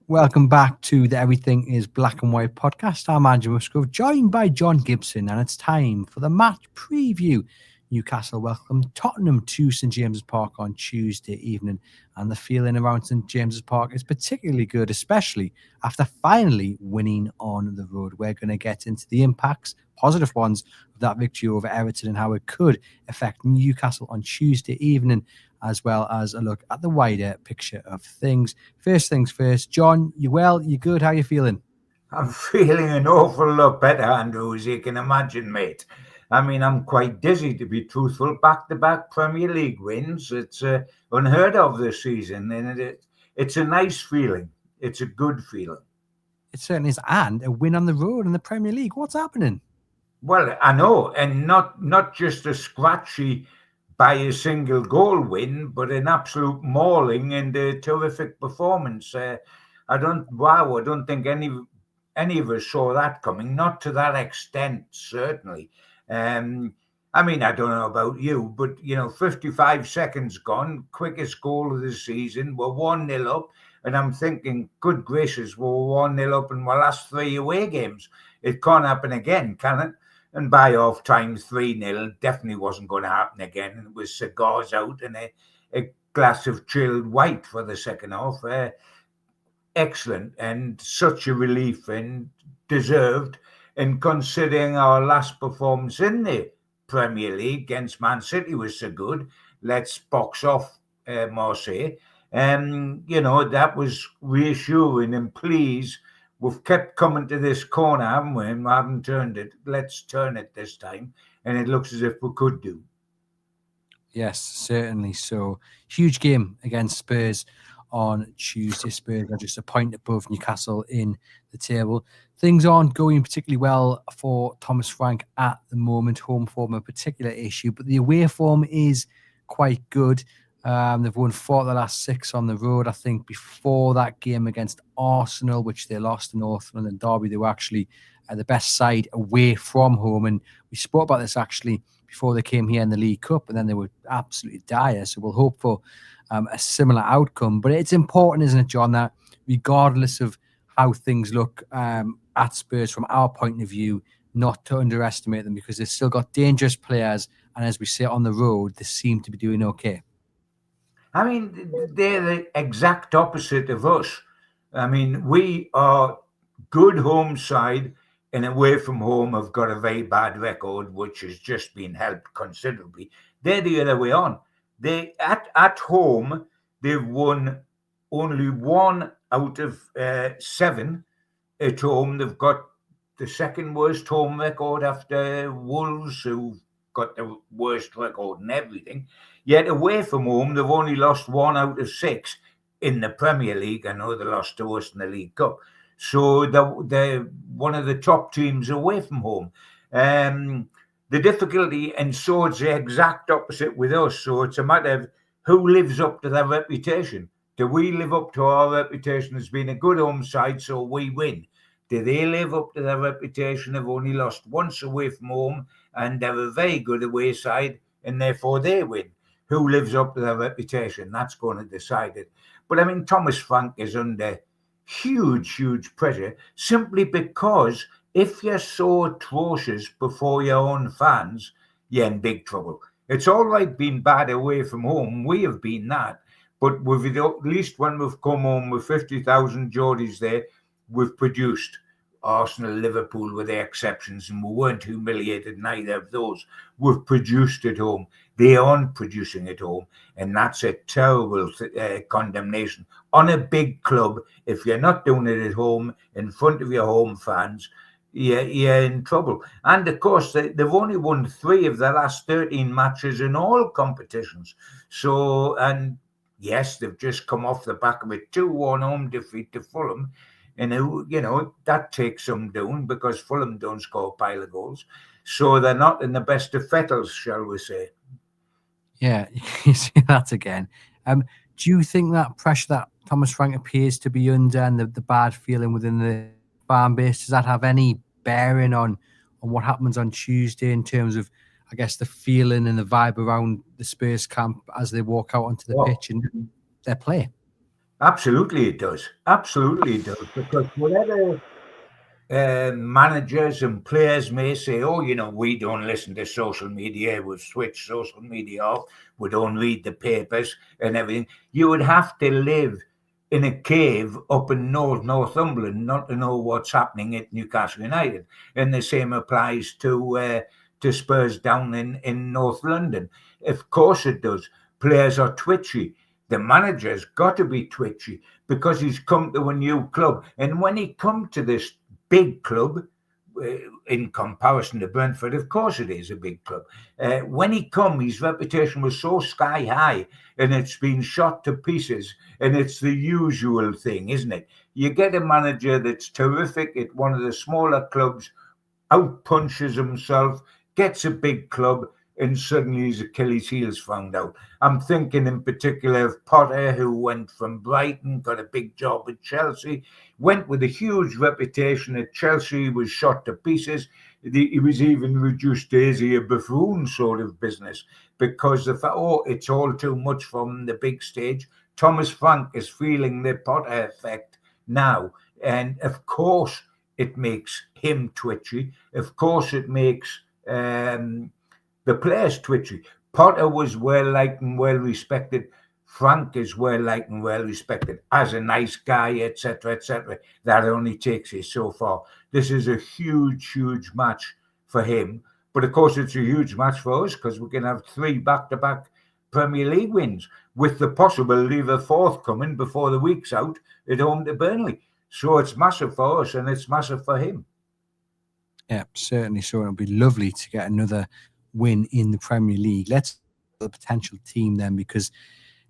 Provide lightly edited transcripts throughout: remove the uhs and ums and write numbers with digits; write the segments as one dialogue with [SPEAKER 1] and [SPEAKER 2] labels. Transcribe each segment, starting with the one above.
[SPEAKER 1] Welcome back to the Everything is Black and White podcast. I'm Andrew Musgrove, joined by John Gibson, and it's time for the match preview. Newcastle welcome Tottenham to St James's Park on Tuesday evening, and the feeling around St James's Park is particularly good, especially after finally winning on the road. We're going to get into the impacts, positive ones, of that victory over Everton and how it could affect Newcastle on Tuesday evening, as well as a look at the wider picture of things. First things first, John, you well? You good? How you feeling?
[SPEAKER 2] I'm feeling an awful lot better, Andrew, as you can imagine, mate. I mean, I'm quite dizzy, to be truthful. Back-to-back Premier League wins. It's unheard of this season, and it's a nice feeling. It's a good feeling.
[SPEAKER 1] It certainly is. And a win on the road in the Premier League. What's happening?
[SPEAKER 2] Well, I know, and not just a scratchy by a single goal win, but an absolute mauling and a terrific performance. I don't think any of us saw that coming, not to that extent, certainly. I mean, I don't know about you, but, 55 seconds gone, quickest goal of the season. We're 1-0 up, and I'm thinking, good gracious, we're 1-0 up in our last 3 away games. It can't happen again, can it? And by half time, 3-0, definitely wasn't going to happen again. It was cigars out and a glass of chilled white for the second half. Excellent, and such a relief, and deserved. And considering our last performance in the Premier League against Man City was so good, let's box off Marseille. That was reassuring, and please, we've kept coming to this corner, haven't we? And we haven't turned it. Let's turn it this time, and it looks as if we could do.
[SPEAKER 1] Yes, certainly. So, huge game against Spurs on Tuesday. Spurs are just a point above Newcastle in the table. Things aren't going particularly well for Thomas Frank at the moment. Home form a particular issue, but the away form is quite good. They've won 4 of the last 6 on the road. I think before that game against Arsenal, which they lost in North London Derby, they were actually the best side away from home. And we spoke about this actually before they came here in the League Cup, and then they were absolutely dire. So we'll hope for a similar outcome. But it's important, isn't it, John, that regardless of how things look at Spurs from our point of view, not to underestimate them, because they've still got dangerous players. And as we say, on the road, they seem to be doing okay.
[SPEAKER 2] I mean, they're the exact opposite of us. I mean, we are good home side, and away from home have got a very bad record, which has just been helped considerably. They're the other way on. They at home, they've won only 1 out of 7 at home. They've got the second worst home record after Wolves, who've got the worst record and everything. Yet away from home, they've only lost 1 out of 6 in the Premier League. I know they lost to us in the League Cup. So they're one of the top teams away from home. The difficulty, and so it's the exact opposite with us. So it's a matter of who lives up to their reputation. Do we live up to our reputation as being a good home side, so we win? Do they live up to their reputation of only lost once away from home, and they're a very good away side, and therefore they win? Who lives up to their reputation? That's going to decide it. But I mean, Thomas Frank is under huge pressure, simply because if you're so atrocious before your own fans, you're in big trouble. It's all right being bad away from home. We have been that. But we've, at least when we've come home with 50,000 Geordies there, we've produced. Arsenal, Liverpool were the exceptions, and we weren't humiliated in either of those. We've produced at home. They aren't producing at home, and that's a terrible condemnation on a big club. If you're not doing it at home in front of your home fans, you're in trouble. And of course, they've only won 3 of their last 13 matches in all competitions. So, and yes, they've just come off the back of a 2-1 home defeat to Fulham. And, that takes some doing, because Fulham don't score a pile of goals. So they're not in the best of fetters, shall we say.
[SPEAKER 1] Yeah, you see that again. Do you think that pressure that Thomas Frank appears to be under, and the bad feeling within the fan base, does that have any bearing on what happens on Tuesday in terms of, I guess, the feeling and the vibe around the Spurs camp as they walk out onto the pitch and their play?
[SPEAKER 2] Absolutely, it does. Absolutely, it does. Because whatever managers and players may say, oh, we don't listen to social media, we've switched social media off, we don't read the papers and everything. You would have to live in a cave up in Northumberland not to know what's happening at Newcastle United. And the same applies to Spurs down in North London. Of course it does. Players are twitchy. The manager's got to be twitchy because he's come to a new club. And when he come to this big club, in comparison to Brentford, of course it is a big club. When he come, his reputation was so sky high, and it's been shot to pieces. And it's the usual thing, isn't it? You get a manager that's terrific at one of the smaller clubs, out punches himself, gets a big club, and suddenly his Achilles heel's found out. I'm thinking in particular of Potter, who went from Brighton, got a big job at Chelsea, went with a huge reputation at Chelsea, was shot to pieces. He was even reduced to is he a buffoon sort of business because it's all too much from the big stage. Thomas Frank is feeling the Potter effect now. And of course, it makes him twitchy. Of course, it makes the players twitchy. Potter was well liked and well respected. Frank is well liked and well respected as a nice guy, etc., etc. That only takes you so far. This is a huge, huge match for him. But of course, it's a huge match for us because we can have 3 back-to-back Premier League wins with the possibility of a 4th coming before the week's out at home to Burnley. So it's massive for us and it's massive for him.
[SPEAKER 1] Yeah, certainly. So it'll be lovely to get another win in the Premier League. Let's the potential team then, because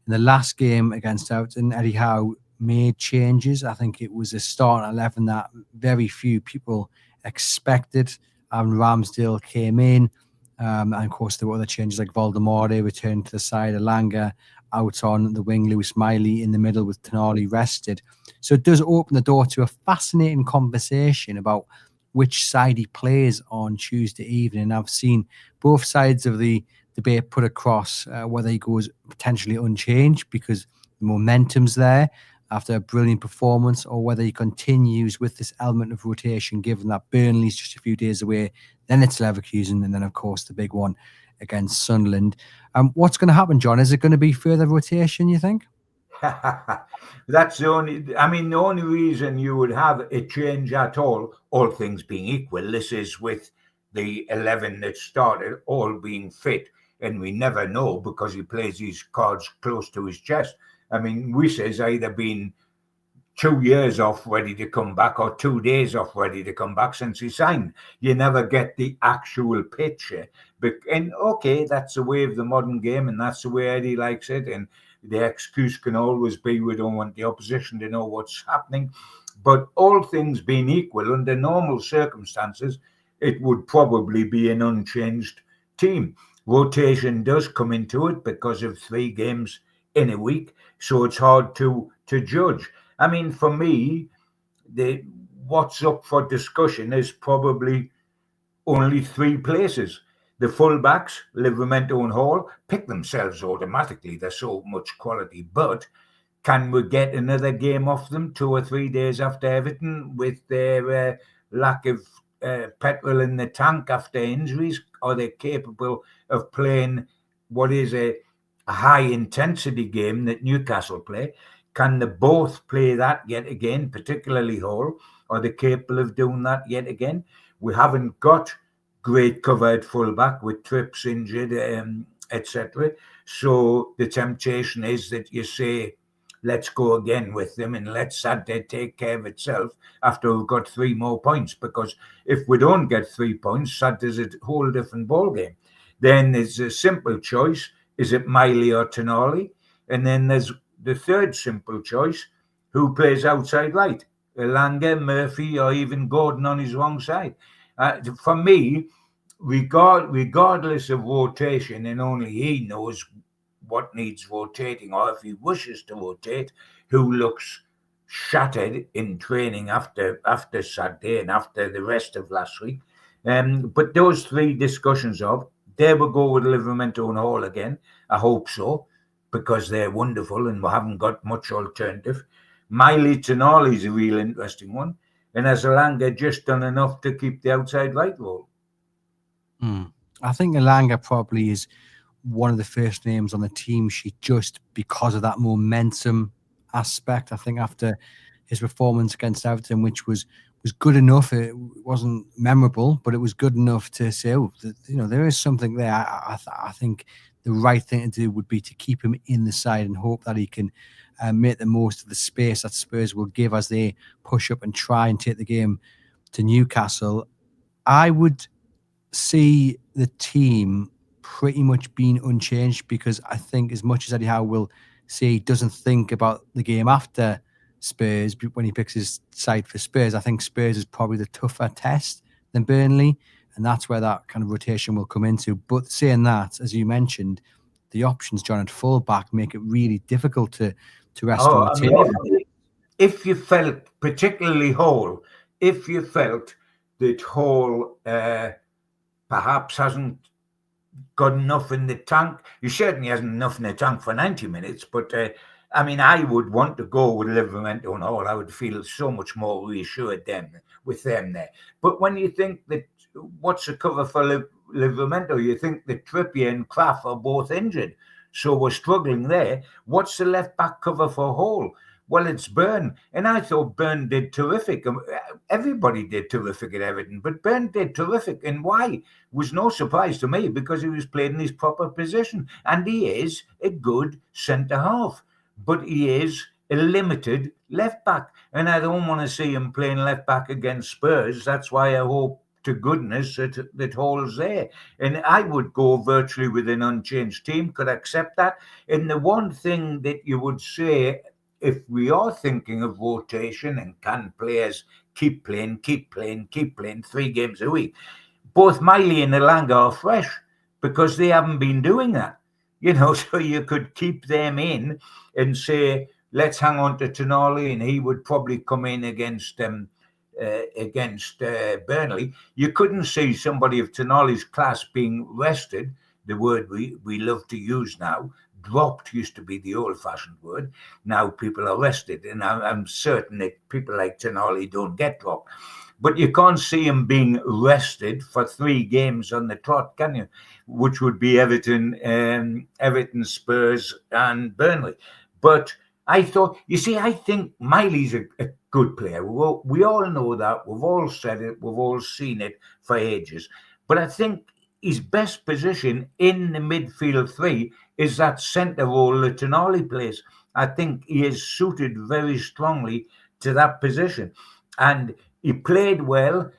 [SPEAKER 1] in the last game against Everton, Eddie Howe made changes. I think it was a starting 11 that very few people expected. Ramsdale came in. And of course, there were other changes like Voldemort returned to the side, Elanga out on the wing, Lewis Miley in the middle with Tonali rested. So it does open the door to a fascinating conversation about which side he plays on Tuesday evening. I've seen both sides of the debate put across whether he goes potentially unchanged because the momentum's there after a brilliant performance, or whether he continues with this element of rotation, given that Burnley's just a few days away, then it's Leverkusen, and then, of course, the big one against Sunderland. What's going to happen, John? Is it going to be further rotation, you think?
[SPEAKER 2] That's the only reason you would have a change at all things being equal. This is with the 11 that started all being fit, and we never know because he plays these cards close to his chest. I mean, Wissa's either been 2 years off ready to come back or 2 days off ready to come back since he signed. You never get the actual picture. And okay, that's the way of the modern game, and that's the way Eddie likes it. And the excuse can always be we don't want the opposition to know what's happening. But all things being equal, under normal circumstances, it would probably be an unchanged team. Rotation does come into it because of 3 games in a week, so it's hard to judge. I mean, for me, what's up for discussion is probably only 3 places. The fullbacks, Livramento and Hall, pick themselves automatically. They're so much quality. But can we get another game off them 2 or 3 days after Everton with their lack of petrol in the tank after injuries? Are they capable of playing what is a high-intensity game that Newcastle play? Can they both play that yet again, particularly Hall? Are they capable of doing that yet again? We haven't got great cover at fullback with Trips injured, etc. So the temptation is that you say, let's go again with them and let Saturday take care of itself after we've got 3 more points. Because if we don't get 3 points, Saturday's a whole different ballgame. Then there's a simple choice. Is it Miley or Tonali? And then there's the third simple choice. Who plays outside right? Elanga, Murphy, or even Gordon on his wrong side? For me, regardless of rotation, and only he knows what needs rotating, or if he wishes to rotate, who looks shattered in training after Saturday and after the rest of last week. But those 3 discussions of, there we go with Livramento and Hall again. I hope so. because they're wonderful and we haven't got much alternative. Miley Tonali is a real interesting one. And has Elanga just done enough to keep the outside right role?
[SPEAKER 1] I think Elanga probably is one of the first names on the team sheet just because of that momentum aspect. I think after his performance against Everton, which was good enough, it wasn't memorable, but it was good enough to say, oh, there is something there. I think the right thing to do would be to keep him in the side and hope that he can make the most of the space that Spurs will give as they push up and try and take the game to Newcastle. I would see the team pretty much being unchanged because I think as much as Eddie Howe will say he doesn't think about the game after Spurs when he picks his side for Spurs, I think Spurs is probably the tougher test than Burnley, and that's where that kind of rotation will come into. But saying that, as you mentioned, the options, John, at fullback make it really difficult to rest on the team.
[SPEAKER 2] If you felt, particularly Hall, if you felt that Hall perhaps hasn't got enough in the tank, he certainly hasn't enough in the tank for 90 minutes, but I would want to go with Livramento and Hall. I would feel so much more reassured with them there. But when you think that, what's the cover for Livramento? You think that Trippier and Kraft are both injured, so we're struggling there. What's the left back cover for Hall? Well, it's Byrne, and I thought Byrne did terrific. Everybody did terrific at Everton, but Byrne did terrific, and why was no surprise to me because he was playing in his proper position, and he is a good centre half, but he is a limited left back, and I don't want to see him playing left back against Spurs. That's why I hope to goodness that Hall's there, and I would go virtually with an unchanged team. Could accept that. And the one thing that you would say, if we are thinking of rotation and can players keep playing 3 games a week, both Miley and Elanga are fresh because they haven't been doing that. So you could keep them in and say, let's hang on to Tonali, and he would probably come in against Burnley. You couldn't see somebody of Tonali's class being rested, the word we love to use now. Dropped used to be the old-fashioned word. Now people are rested, and I'm certain that people like Tonali don't get dropped. But you can't see him being rested for 3 games on the trot, can you? Which would be Everton, Spurs, and Burnley. But I think Miley's a good player. We all know that. We've all said it. We've all seen it for ages. But I think his best position in the midfield 3 is that centre role that Tonali plays. I think he is suited very strongly to that position. And he played well.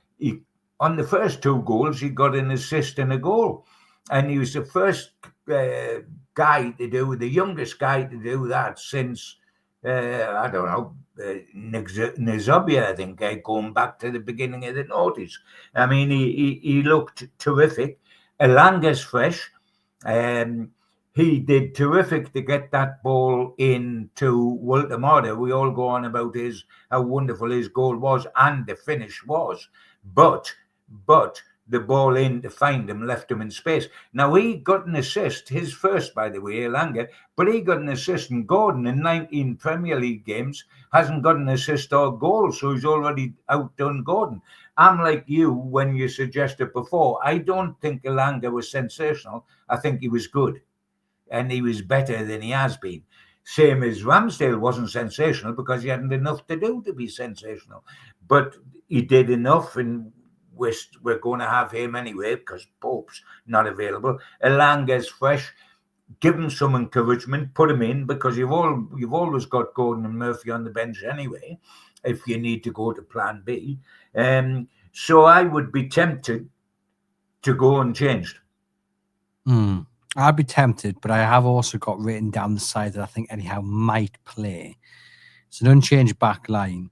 [SPEAKER 2] On the first 2 goals, he got an assist and a goal. And he was the first the youngest guy to do that since, Nizobia, I think, going back to the beginning of the noughties. He looked terrific. Elanga's fresh. He did terrific to get that ball into Walter Marder. We all go on about how wonderful his goal was and the finish was. But the ball in to find him left him in space. Now, he got an assist, his first, by the way, Elanga, but he got an assist, and Gordon in 19 Premier League games hasn't got an assist or goal, so he's already outdone Gordon. I'm like you when you suggested before. I don't think Elanga was sensational. I think he was good, and he was better than he has been. Same as Ramsdale wasn't sensational because he hadn't enough to do to be sensational. But he did enough, and we're going to have him anyway because Pope's not available. Elanga's fresh. Give him some encouragement. Put him in because you've always got Gordon and Murphy on the bench anyway if you need to go to plan B. So I would be tempted to go unchanged.
[SPEAKER 1] I'd be tempted, but I have also got written down the side that I think Eddie Howe might play. It's an unchanged back line.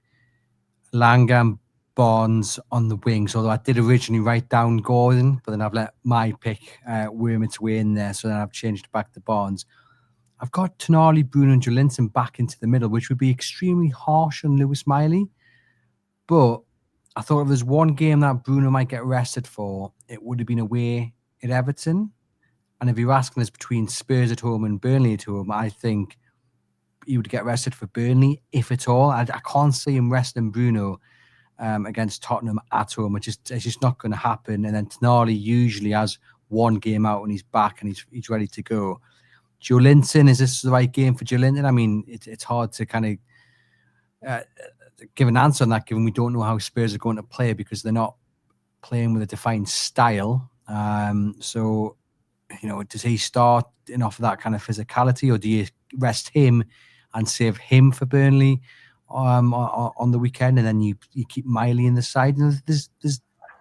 [SPEAKER 1] Elanga and Barnes on the wings, although I did originally write down Gordon, but then I've let my pick worm its way in there, so then I've changed it back to Barnes. I've got Tonali, Bruno, and Joelinton back into the middle, which would be extremely harsh on Lewis Miley. But I thought if there's one game that Bruno might get rested for, it would have been away at Everton. And if you're asking us between Spurs at home and Burnley at home, I think he would get rested for Burnley, if at all. I can't see him resting Bruno against Tottenham at home. It's just not going to happen. And then Tonali usually has one game out and he's back and he's ready to go. Joelinton, is this the right game for Joelinton? I mean, it's hard to kind of give an answer on that, given we don't know how Spurs are going to play because they're not playing with a defined style. So, does he start in off of that kind of physicality, or do you rest him and save him for Burnley on the weekend, and then you keep Miley in the side? And there's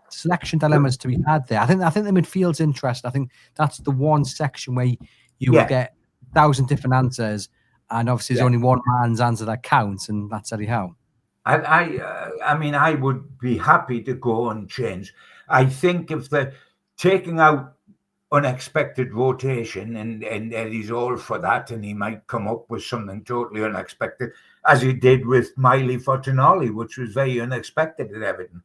[SPEAKER 1] selection dilemmas to be had there. I think the midfield's interesting. I think that's the one section where you will get 1,000 different answers, and obviously there's only one man's answer that counts, and that's Eddie Howe.
[SPEAKER 2] I mean, I would be happy to go and change. I think if they're taking out unexpected rotation and Eddie's all for that, and he might come up with something totally unexpected, as he did with Miley for Tonali, which was very unexpected at Everton.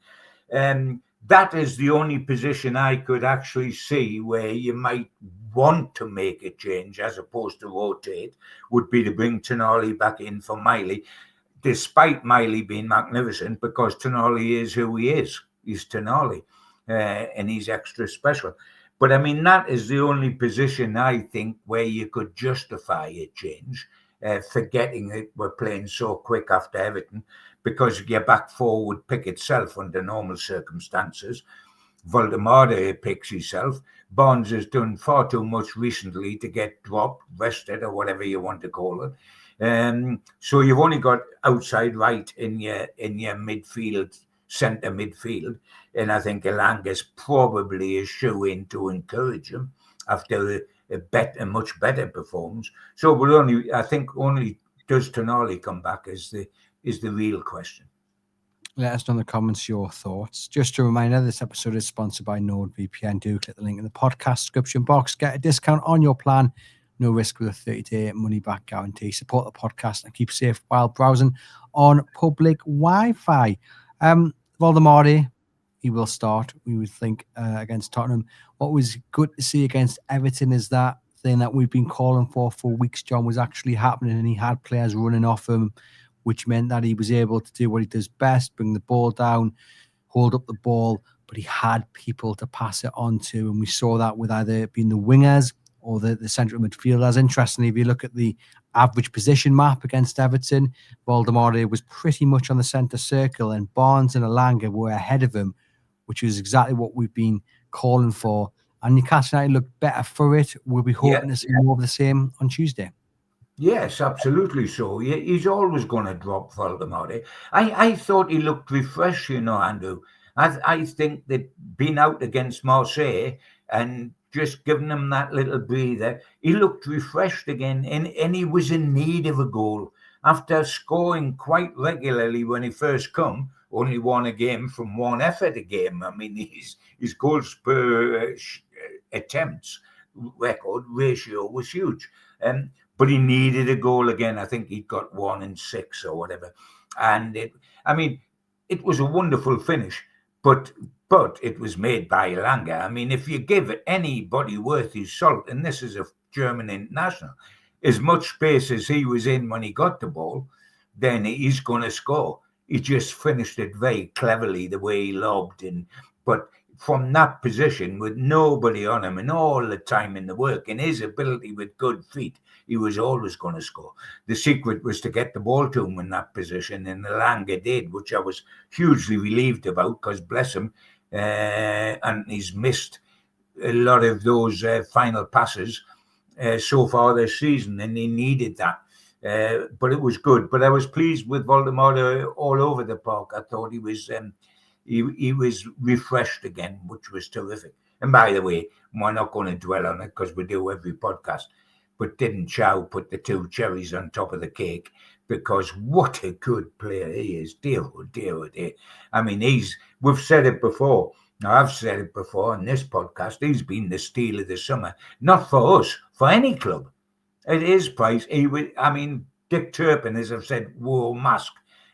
[SPEAKER 2] That is the only position I could actually see where you might want to make a change as opposed to rotate, would be to bring Tonali back in for Miley, despite Miley being magnificent, because Tonali is who he is. He's Tonali, and he's extra special. But I mean, that is the only position I think where you could justify a change, forgetting that we're playing so quick after Everton, because your back four would pick itself under normal circumstances. Valdemar picks himself. Barnes has done far too much recently to get dropped, rested, or whatever you want to call it. So you've only got outside right in your midfield, centre midfield, and I think Elanga's probably a shoe in to encourage him after a much better performance. So I think only does Tonali come back is the real question.
[SPEAKER 1] Let us know in the comments your thoughts. Just a reminder, this episode is sponsored by NORD VPN. Do click the link in the podcast description box. Get a discount on your plan. No risk with a 30-day money-back guarantee. Support the podcast and keep safe while browsing on public Wi-Fi. Valdemar, he will start, we would think, against Tottenham. What was good to see against Everton is that thing that we've been calling for weeks, John, was actually happening, and he had players running off him, which meant that he was able to do what he does best, bring the ball down, hold up the ball, but he had people to pass it on to, and we saw that with either being the wingers or the central midfielders. Interestingly, if you look at the average position map against Everton, Valdemar was pretty much on the centre circle, and Barnes and Elanga were ahead of him, which is exactly what we've been calling for. And Newcastle United looked better for it. We'll be hoping to see more of the same on Tuesday.
[SPEAKER 2] Yes, absolutely so. He's always going to drop Valdemar. I thought he looked refreshed, Andrew. I think that being out against Marseille and just giving him that little breather, he looked refreshed again, and he was in need of a goal. After scoring quite regularly when he first come, only won a game from one effort a game. I mean, his goals per attempts record ratio was huge. But he needed a goal again. I think he'd got 1 in 6 or whatever. And it was a wonderful finish, but it was made by Elanga. I mean, if you give anybody worth his salt, and this is a German international, as much space as he was in when he got the ball, then he's going to score. He just finished it very cleverly the way he lobbed. But from that position, with nobody on him and all the time in the work and his ability with good feet, he was always going to score. The secret was to get the ball to him in that position, and Elanga did, which I was hugely relieved about, because bless him, and he's missed a lot of those final passes so far this season, and he needed that. But it was good. But I was pleased with Valdemar all over the park. I thought he was refreshed again, which was terrific. And by the way, we're not going to dwell on it because we do every podcast. But didn't Chow put the 2 cherries on top of the cake? Because what a good player he is. Dear, oh dear, oh dear. I mean, we've said it before. Now, I've said it before on this podcast. He's been the steal of the summer. Not for us, for any club. At his price, Dick Turpin, as I've said, wore a mask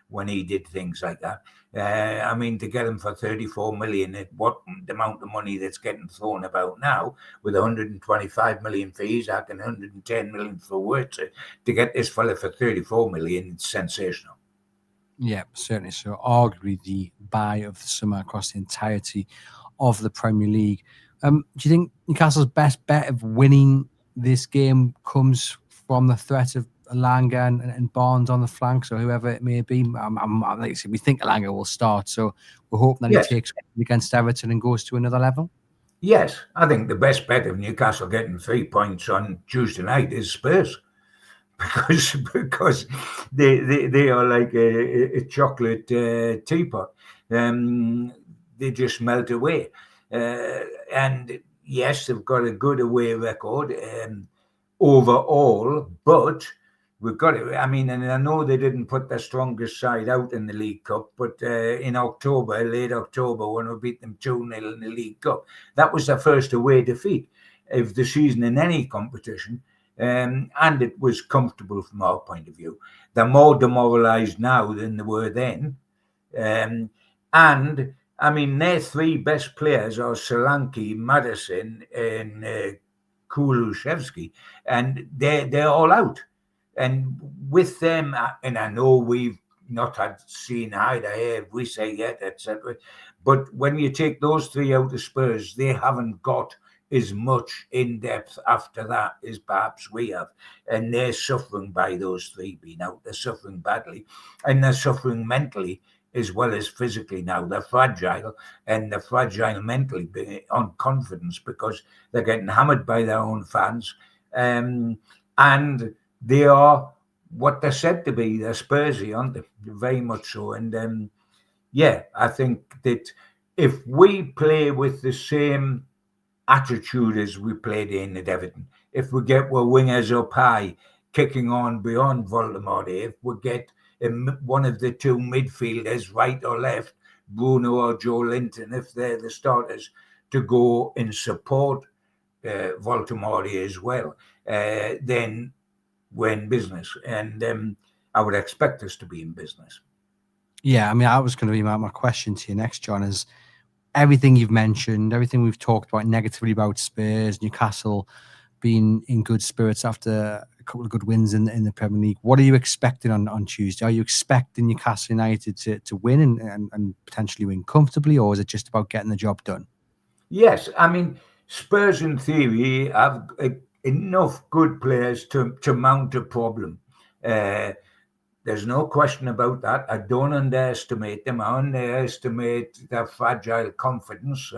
[SPEAKER 2] when he did things like that. I mean, to get him for 34 million, what the amount of money that's getting thrown about now, with 125 million for Isaac and 110 million for Wissa, to get this fella for 34 million, it's sensational.
[SPEAKER 1] Yeah, certainly. So arguably the buy of the summer across the entirety of the Premier League. Do you think Newcastle's best bet of winning this game comes from the threat of Elanga and Barnes on the flanks, or whoever it may be? Like I said, we think Elanga will start, so we're hoping that
[SPEAKER 2] Yes.
[SPEAKER 1] he takes against Everton and goes to another level.
[SPEAKER 2] Yes, I think the best bet of Newcastle getting 3 points on Tuesday night is Spurs. Because they are like a chocolate teapot. They just melt away. And yes, they've got a good away record overall, but we've got it. I mean, and I know they didn't put their strongest side out in the League Cup, but in October, late October, when we beat them 2-0 in the League Cup, that was their first away defeat of the season in any competition. And it was comfortable from our point of view. They're more demoralised now than they were then. And I mean, their 3 best players are Solanke, Madison, and Kulusevski, and they're all out. And with them, and I know we've not had seen either here, Wissa yet, etc. But when you take those 3 out of Spurs, they haven't got as much in depth after that as perhaps we have, and they're suffering by those 3 being out. They're suffering badly, and they're suffering mentally as well as physically now. They're fragile, and they're fragile mentally on confidence because they're getting hammered by their own fans, and they are what they're said to be. They're Spursy, aren't they? Very much so. And yeah, I think that if we play with the same attitude as we played in at Everton, if we get our wingers up high, kicking on beyond Voldemort, if we get one of the 2 midfielders, right or left, Bruno or Joe Linton, if they're the starters, to go and support Voldemort as well, then we're in business. And I would expect us to be in business.
[SPEAKER 1] Yeah, I mean, I was going to be my question to you next, John, is everything you've mentioned, everything we've talked about negatively about Spurs, Newcastle being in good spirits after a couple of good wins in the Premier League. What are you expecting on Tuesday? Are you expecting Newcastle United to win and potentially win comfortably, or is it just about getting the job done?
[SPEAKER 2] Yes, I mean, Spurs in theory have enough good players to mount a problem. There's no question about that. I don't underestimate them. I underestimate their fragile confidence.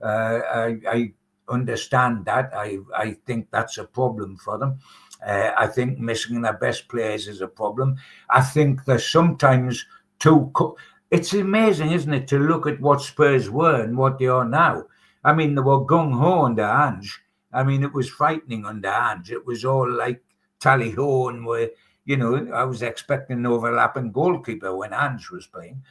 [SPEAKER 2] I understand that. I think that's a problem for them. I think missing their best players is a problem. I think they're sometimes too... It's amazing, isn't it, to look at what Spurs were and what they are now. I mean, they were gung-ho under Ange. I mean, it was frightening under Ange. It was all like tally-ho, and I was expecting an overlapping goalkeeper when Ange was playing.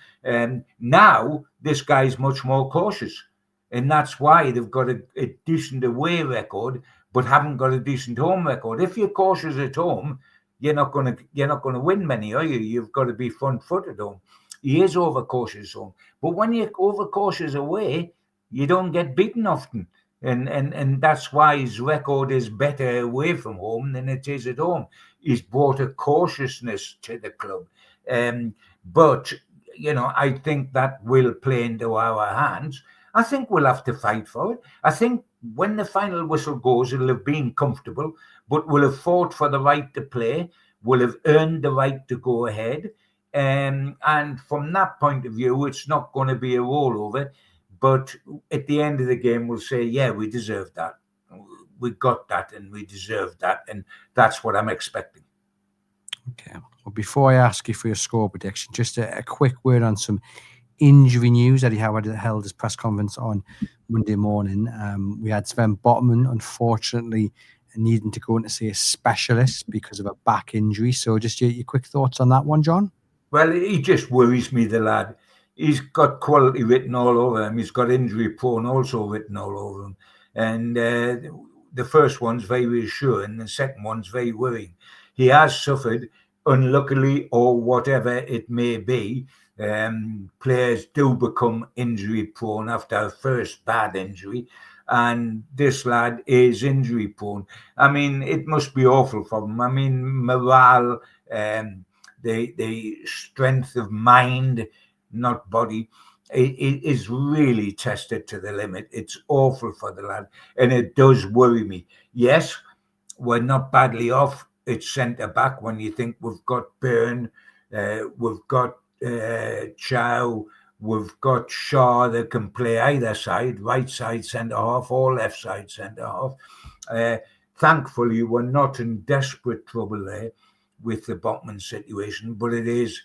[SPEAKER 2] Now, this guy's much more cautious. And that's why they've got a decent away record, but haven't got a decent home record. If you're cautious at home, you're not going to win many, are you? You've got to be front-footed home. He is overcautious home. But when you're overcautious away, you don't get beaten often. And that's why his record is better away from home than it is at home. He's brought a cautiousness to the club. But, I think that will play into our hands. I think we'll have to fight for it. I think when the final whistle goes, it'll have been comfortable, but we'll have fought for the right to play. We'll have earned the right to go ahead. And from that point of view, it's not going to be a rollover. But at the end of the game, we'll say, yeah, we deserve that. We got that and we deserve that. And that's what I'm expecting.
[SPEAKER 1] Okay. Well, before I ask you for your score prediction, just a quick word on some injury news. Eddie Howe held his press conference on Monday morning. We had Sven Botman, unfortunately, needing to go in to see a specialist because of a back injury. So just your quick thoughts on that one, John?
[SPEAKER 2] Well, he just worries me, the lad. He's got quality written all over him. He's got injury prone also written all over him. And the first one's very reassuring. The second one's very worrying. He has suffered, unluckily or whatever it may be, Players do become injury prone after a first bad injury, and this lad is injury prone. I mean, it must be awful for them. I mean, morale, the strength of mind, not body, it is really tested to the limit. It's awful for the lad, and it does worry me. Yes, we're not badly off. It's centre back when you think we've got Byrne, we've got Chow, we've got Shaw that can play either side, right side centre half or left side centre half. Thankfully, we're not in desperate trouble there with the Botman situation, but it is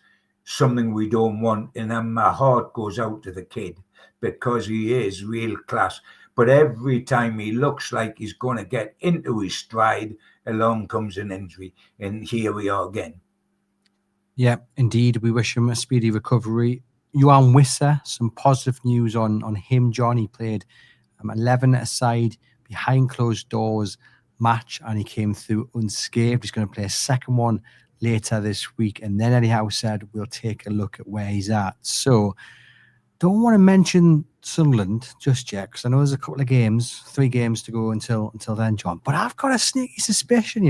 [SPEAKER 2] something we don't want. And my heart goes out to the kid because he is real class. But every time he looks like he's going to get into his stride, along comes an injury. And here we are again.
[SPEAKER 1] Yeah, indeed. We wish him a speedy recovery. Yoane Wissa, some positive news on him, John. He played 11-a-side behind closed doors match, and he came through unscathed. He's going to play a second one later this week. And then Eddie Howe said, we'll take a look at where he's at. So don't want to mention Sunderland just yet, because I know there's a couple of games, 3 games to go until then, John. But I've got a sneaky suspicion,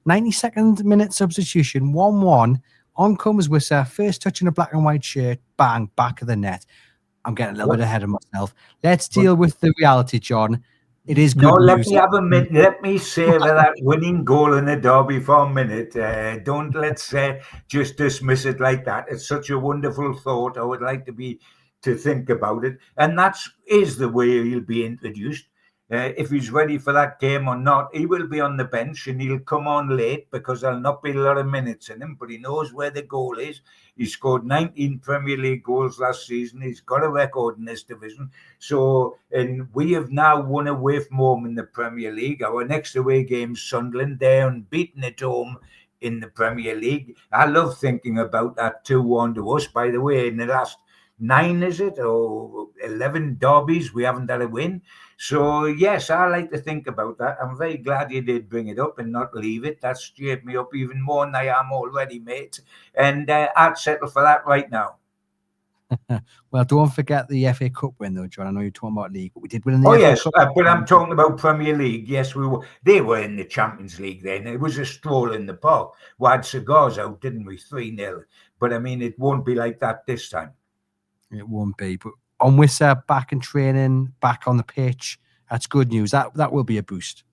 [SPEAKER 1] 92nd minute substitution, 1-1. On comes Wissa, first touch in a black and white shirt, bang, back of the net. I'm getting a little bit ahead of myself. Let's deal with the reality, John. It is good news.
[SPEAKER 2] Let me have a minute. Let me savor that winning goal in the derby for a minute. Let's just dismiss it like that. It's such a wonderful thought. I would like to think about it. And that is the way he'll be introduced. If he's ready for that game or not, he will be on the bench and he'll come on late because there'll not be a lot of minutes in him, but he knows where the goal is. He scored 19 Premier League goals last season. He's got a record in this division. So, and we have now won away from home in the Premier League. Our next away game's Sunderland. They're unbeaten at home in the Premier League. I love thinking about that 2-1 to us. By the way, in the last 9, is it, or 11 derbies, we haven't had a win. So, yes, I like to think about that. I'm very glad you did bring it up and not leave it. That stirred me up even more than I am already, mate. And I'd settle for that right now.
[SPEAKER 1] Well, don't forget the FA Cup win, though, John. I know you're talking about league, but we did win in the FA Cup.
[SPEAKER 2] But I'm talking about Premier League. Yes, we were. They were in the Champions League then. It was a stroll in the park. We had cigars out, didn't we? 3-0. But, I mean, it won't be like that this time.
[SPEAKER 1] It won't be. But on Wissa, back in training, back on the pitch, that's good news. That will be a boost.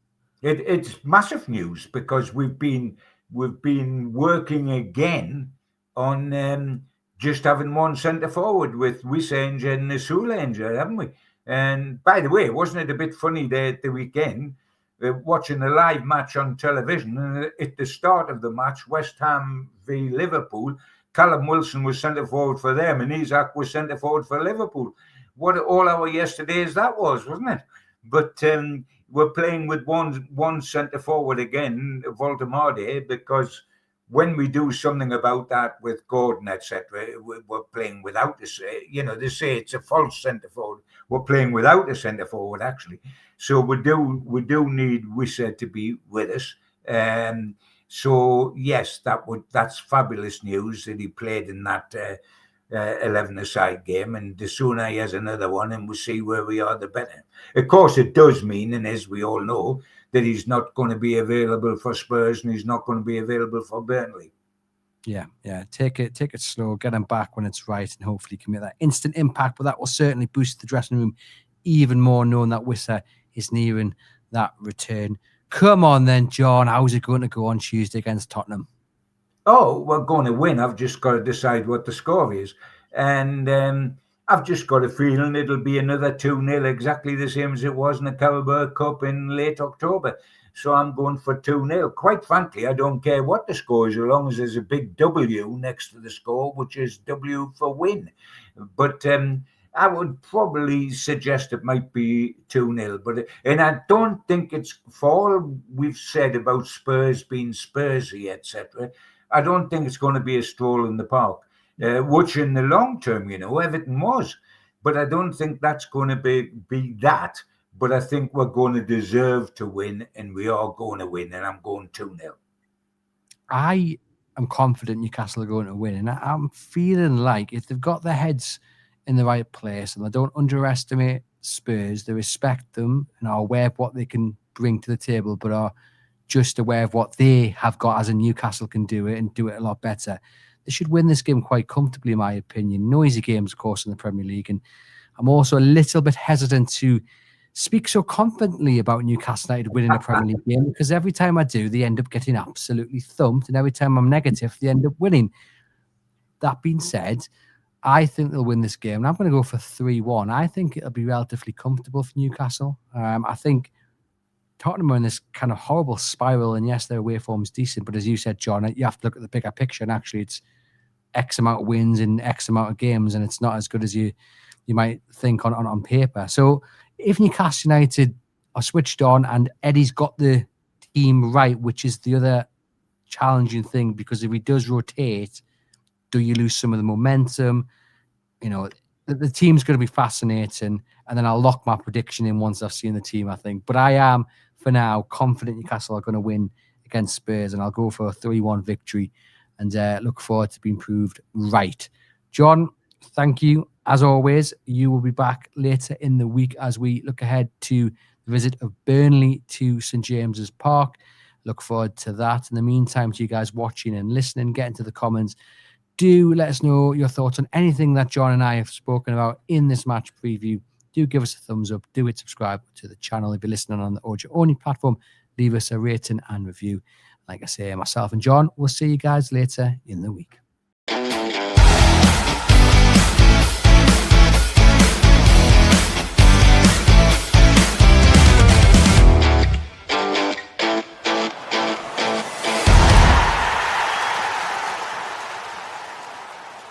[SPEAKER 2] It's massive news because we've been working again on just having one centre forward with Wissa injured and Asula injured, haven't we? And by the way, wasn't it a bit funny the weekend watching a live match on television? And at the start of the match, West Ham v Liverpool, Callum Wilson was centre forward for them, and Isak was centre forward for Liverpool. What all our yesterdays that was, wasn't it? But we're playing with one centre forward again, Voldemade, because when we do something about that with Gordon, etc., we're playing without this. They say it's a false centre forward. We're playing without a centre forward actually. So we do need Wissa to be with us. So yes, that's fabulous news that he played in that 11-a-side game, and the sooner he has another one and we'll see where we are, the better. Of course, it does mean, and as we all know, that he's not going to be available for Spurs and he's not going to be available for Burnley.
[SPEAKER 1] Yeah. Take it slow, get him back when it's right, and hopefully he can make that instant impact. But that will certainly boost the dressing room even more, knowing that Wissa is nearing that return. Come on then, John. How's it going to go on Tuesday against Tottenham?
[SPEAKER 2] Oh, we're going to win. I've just got to decide what the score is. And I've just got a feeling it'll be another 2-0, exactly the same as it was in the Carabao Cup in late October. So I'm going for 2-0. Quite frankly, I don't care what the score is, as long as there's a big W next to the score, which is W for win. But I would probably suggest it might be 2-0. And I don't think it's, for all we've said about Spurs being Spursy, etc., I don't think it's going to be a stroll in the park, which in the long term, Everton was. But I don't think that's going to be that. But I think we're going to deserve to win, and we are going to win, and I'm going 2-0.
[SPEAKER 1] I I'm confident Newcastle are going to win. And I'm feeling like if they've got their heads in the right place and they don't underestimate Spurs, they respect them and are aware of what they can bring to the table, but are just aware of what they have got as a Newcastle can do it and do it a lot better. They should win this game quite comfortably, in my opinion. Noisy games, of course, in the Premier League. And I'm also a little bit hesitant to speak so confidently about Newcastle United winning a Premier League game, because every time I do, they end up getting absolutely thumped. And every time I'm negative, they end up winning. That being said, I think they'll win this game. And I'm going to go for 3-1. I think it'll be relatively comfortable for Newcastle. I think Tottenham are in this kind of horrible spiral, and yes, their away form's decent, but as you said, John, you have to look at the bigger picture, and actually it's X amount of wins in X amount of games, and it's not as good as you might think on paper. So if Newcastle United are switched on and Eddie's got the team right, which is the other challenging thing, because if he does rotate, do you lose some of the momentum? You know, the team's going to be fascinating, and then I'll lock my prediction in once I've seen the team, I think. But I am, for now, confident Newcastle are going to win against Spurs, and I'll go for a 3-1 victory and look forward to being proved right. John, thank you. As always, you will be back later in the week as we look ahead to the visit of Burnley to St James's Park. Look forward to that. In the meantime, to you guys watching and listening, get into the comments. Do let us know your thoughts on anything that John and I have spoken about in this match preview. Do give us a thumbs up. Do hit subscribe to the channel. If you're listening on the audio-only platform, leave us a rating and review. Like I say, myself and John, we'll see you guys later in the week.